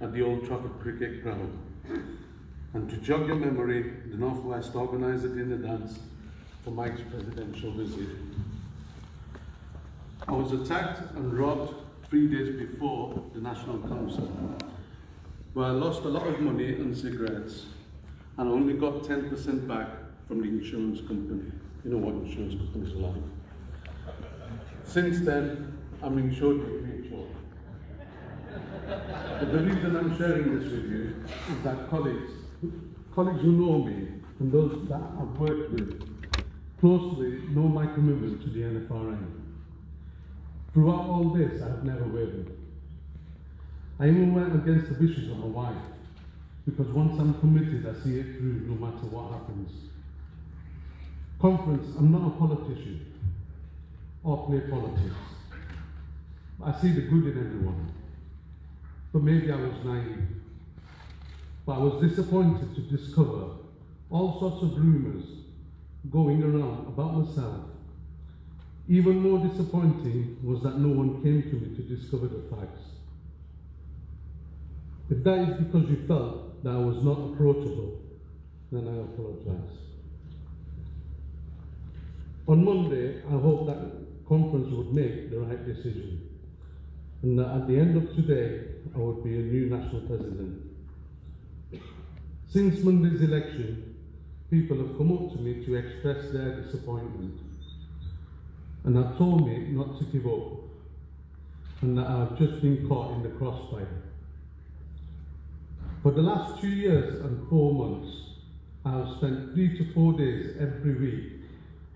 at the Old Trafford Cricket Ground. And to jog your memory, the North West organised a dinner dance for Mike's presidential visit. I was attacked and robbed 3 days before the National Council, where I lost a lot of money and cigarettes, and I only got 10% back from the insurance company. You know what insurance companies are like. Since then, I'm insured with Mutual. But the reason I'm sharing this with you is that colleagues who know me and those that I've worked with closely know my commitment to the NFRN. Throughout all this, I have never wavered. I even went against the wishes of my wife, because once I'm committed, I see it through no matter what happens. Conference, I'm not a politician or play politics. I see the good in everyone. But maybe I was naive. But I was disappointed to discover all sorts of rumours going around about myself. Even more disappointing was that no one came to me to discover the facts. If that is because you felt that I was not approachable, then I apologise. On Monday, I hope that conference would make the right decision, and that at the end of today, I would be a new national president. Since Monday's election, people have come up to me to express their disappointment, and have told me not to give up, and that I've just been caught in the crossfire. For the last 2 years and 4 months, I have spent 3 to 4 days every week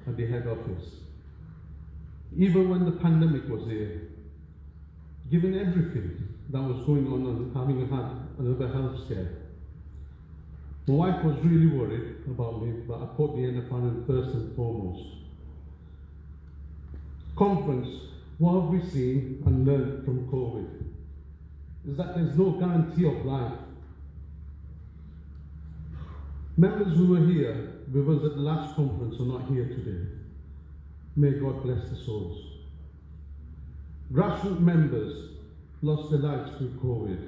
at the head office. Even when the pandemic was here, given everything that was going on and having had another health scare, my wife was really worried about me, but I put the NFRN first and foremost. Conference, what have we seen and learned from COVID? Is that there's no guarantee of life. Members who were here with us at the last conference are not here today. May God bless the souls. Grassroots members lost their lives through COVID.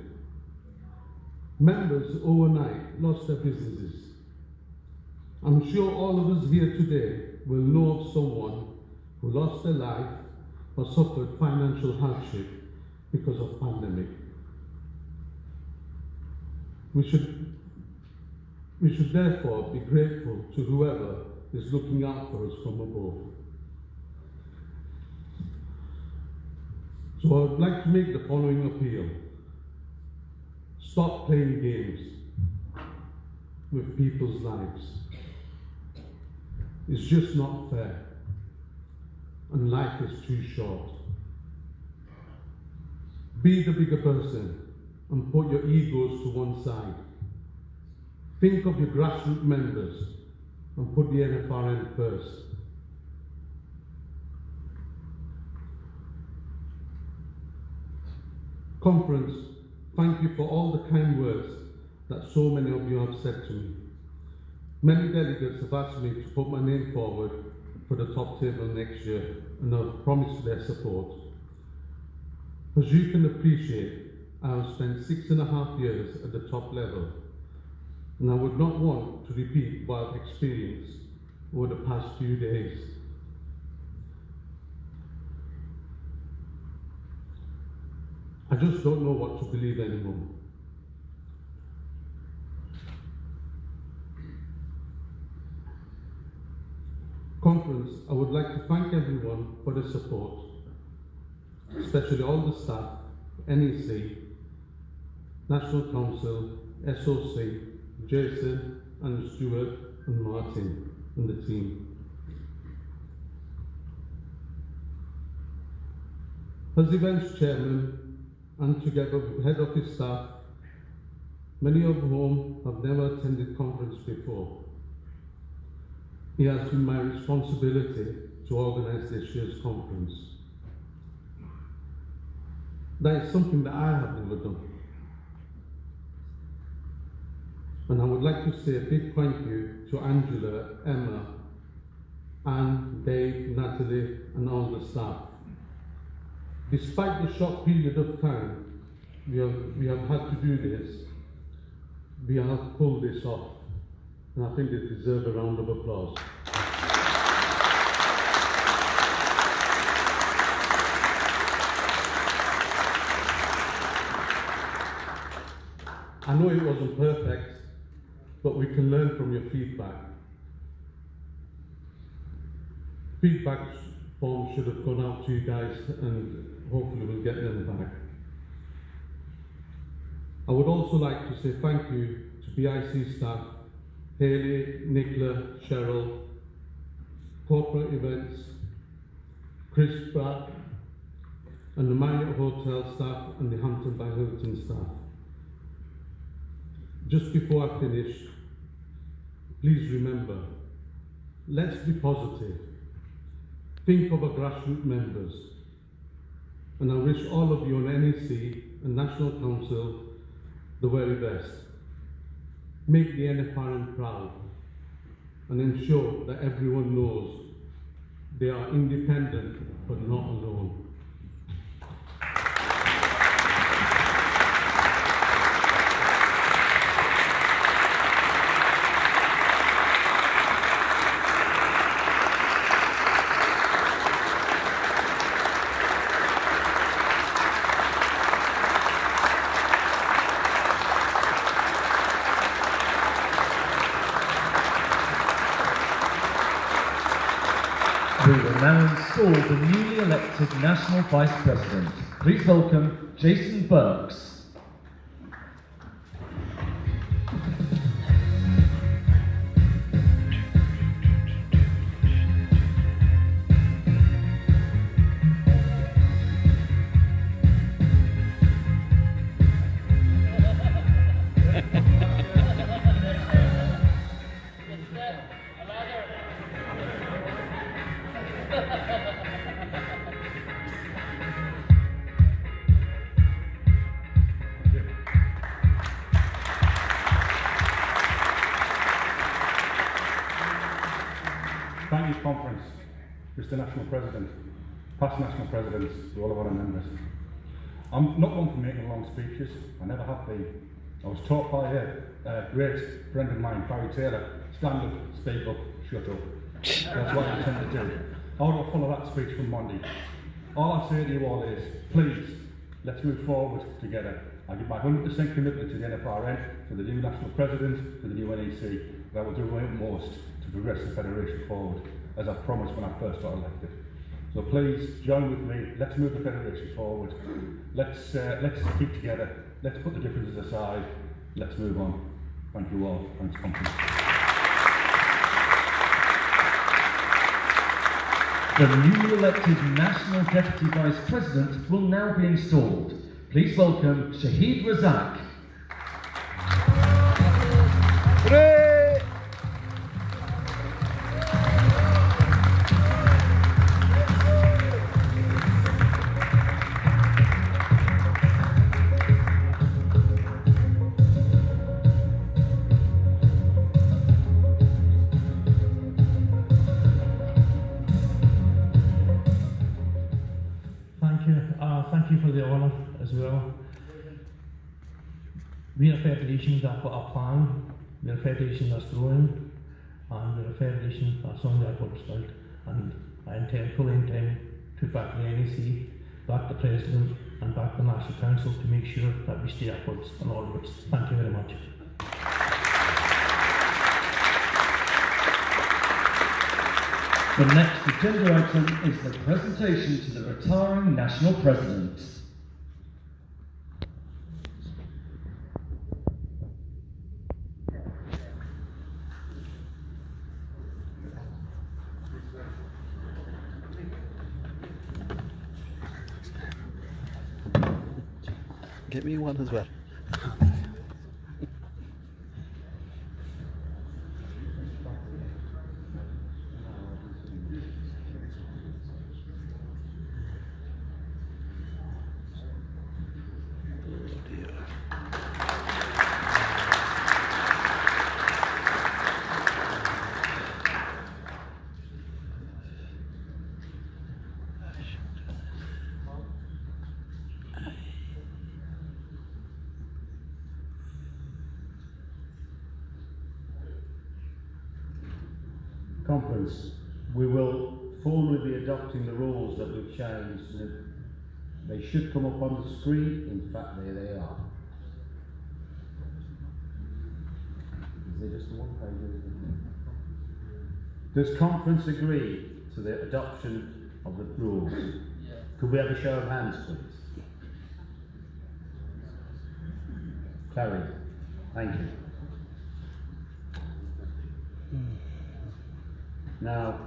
Members overnight lost their businesses. I'm sure all of us here today will know of someone who lost their life or suffered financial hardship because of pandemic. We should therefore be grateful to whoever is looking out for us from above. So I would like to make the following appeal. Stop playing games with people's lives. It's just not fair. And life is too short. Be the bigger person and put your egos to one side. Think of your grassroots members and put the NFRN first. Conference, thank you for all the kind words that so many of you have said to me. Many delegates have asked me to put my name forward for the top table next year, and I've promised their support. As you can appreciate, I have spent 6.5 years at the top level, and I would not want to repeat what I've experienced over the past few days. I just don't know what to believe anymore. Conference, I would like to thank everyone for the support, especially all the staff, NEC, National Council, SOC, Jason and Stuart and Martin and the team. As events chairman and together with head office staff, many of whom have never attended conference before, it has been my responsibility to organise this year's conference. That is something that I have never done. And I would like to say a big thank you to Angela, Emma, Anne, Dave, Natalie, and all the staff. Despite the short period of time we have had to do this, we have pulled this off, and I think they deserve a round of applause. I know it wasn't perfect, but we can learn from your feedback. Feedback forms should have gone out to you guys, and hopefully we'll get them back. I would also like to say thank you to BIC staff, Haley, Nicola, Cheryl, corporate events, Chris Pratt, and the Marriott Hotel staff and the Hampton by Hilton staff. Just before I finish, please remember, let's be positive. Think of our grassroots members. And I wish all of you on NEC and National Council the very best. Make the NFRM proud and ensure that everyone knows they are independent but not alone. We will now install the newly elected National Vice President. Please welcome Jason Burks. Thank you, Conference, Mr. National President, past National Presidents, to all of our members. I'm not one for making long speeches, I never have been. I was taught by a great friend of mine, Barry Taylor, stand up, speak up, shut up. That's what I intend to do. I will follow that speech from Monday. All I say to you all is, please, let's move forward together. I give my 100% commitment to the NFRN, to the new National President, to the new NEC, that I will do my utmost to progress the Federation forward, as I promised when I first got elected. So please, join with me, let's move the Federation forward, let's keep together, let's put the differences aside, let's move on. Thank you all, thanks Conference. The newly elected National Deputy Vice President will now be installed. Please welcome Shahid Razak. Thank you for the honour as well. We're a federation that's got a plan, we're a federation that's growing, and we're a federation that's on the upward stride. And I fully intend to back the NEC, back the President, and back the National Council to make sure that we stay upwards and onwards. Thank you very much. The next agenda item is the presentation to the retiring National President. Get me one as well. Conference, we will formally be adopting the rules that we've changed. They should come up on the screen. In fact, there they are. Is there just the one page? Does Conference agree to the adoption of the rules? Yeah. Could we have a show of hands, please? Carried. Thank you. Now,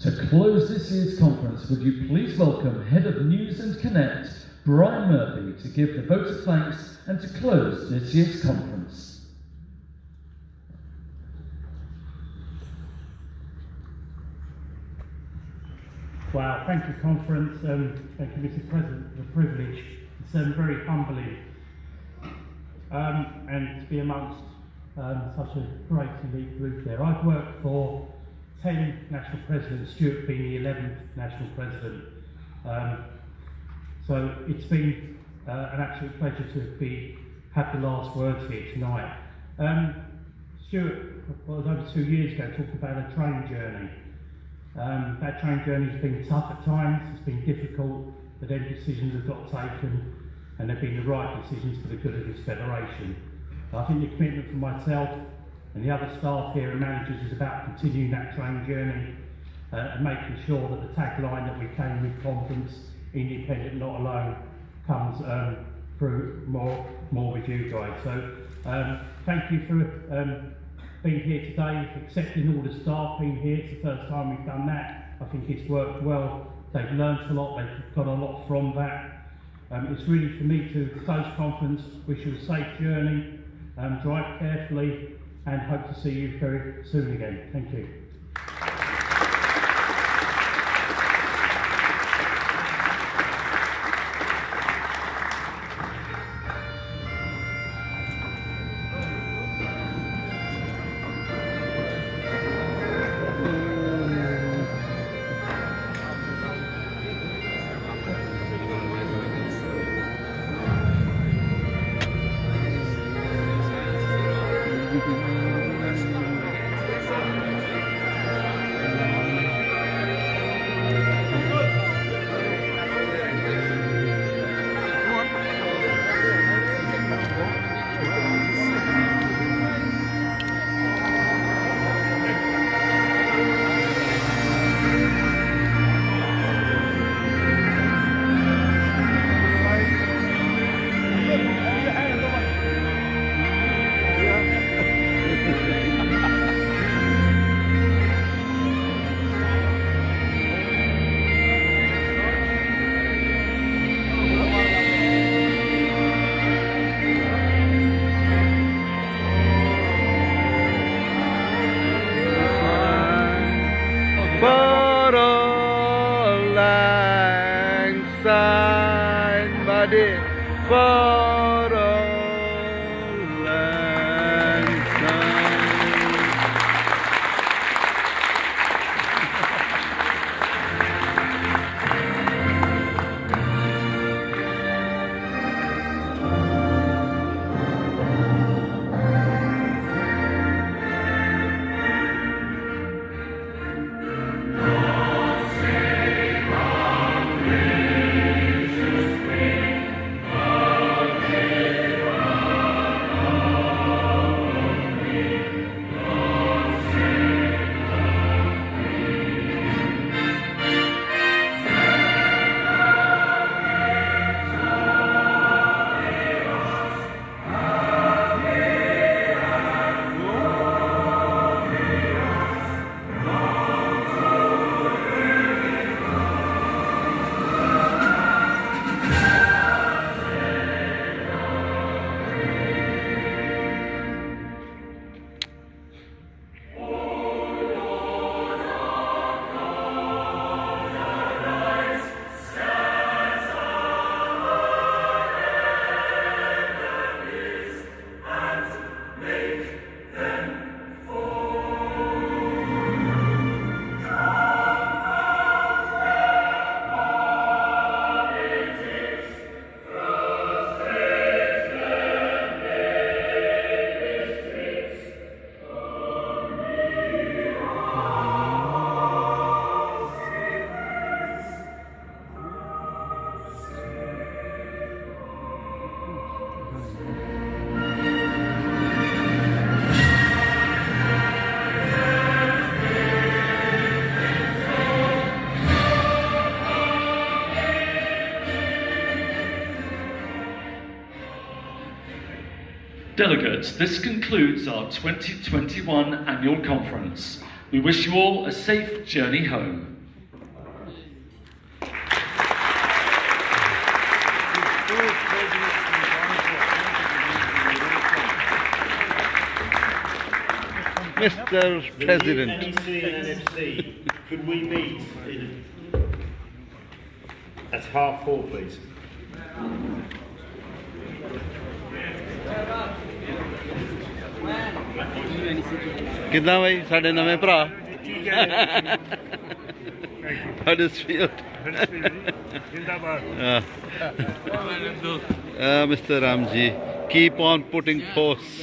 to close this year's conference, would you please welcome Head of News and Connect, Brian Murphy, to give the vote of thanks and to close this year's conference. Wow, thank you, Conference. Thank you, Mr. President, for the privilege. It's very humbling. And to be amongst such a great elite group there. I've worked for 10 national presidents, Stuart being the 11th national president. So it's been an absolute pleasure to have the last words here tonight. Stuart, was over 2 years ago, talked about a train journey. That train journey has been tough at times, it's been difficult, but then decisions have got taken and they've been the right decisions for the good of this federation. I think the commitment from myself and the other staff here and managers is about continuing that train journey and making sure that the tagline that we came with, Conference, independent, not alone, comes through more with you guys. So thank you for being here today, accepting all the staff being here. It's the first time we've done that. I think it's worked well. They've learned a lot, they've got a lot from that. It's really for me to close Conference, wish you a safe journey, drive carefully, and hope to see you very soon again. Thank you. Delegates, this concludes our 2021 annual conference. We wish you all a safe journey home. Mr. President. NEC and NFC, could we meet at 4:30, please? ਕਿੱਦਾਂ ਬਈ ਸਾਡੇ ਨਵੇਂ ਭਰਾ Huddersfield. Mr. Ramji, keep on putting posts.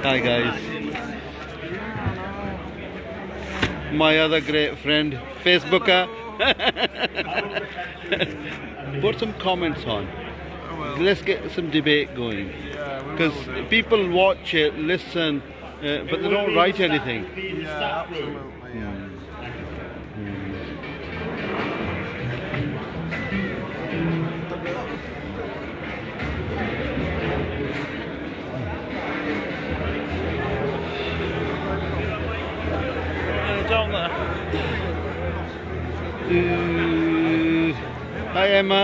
Hi guys. My other great friend, Facebooker. Put some comments on. Let's get some debate going. Because people watch it, listen, but they don't write anything. Hi Emma.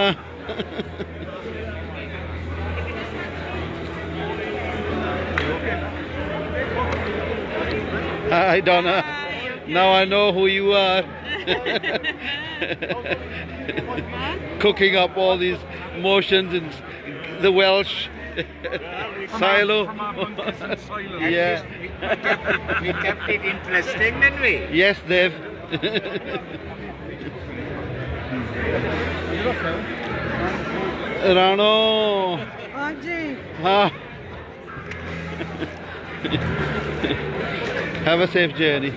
Hi Donna. Now I know who you are. Cooking up all these motions in the Welsh silo. Yeah. We kept it interesting, didn't we? Yes, Dev. Rano. Ah. Have a safe journey.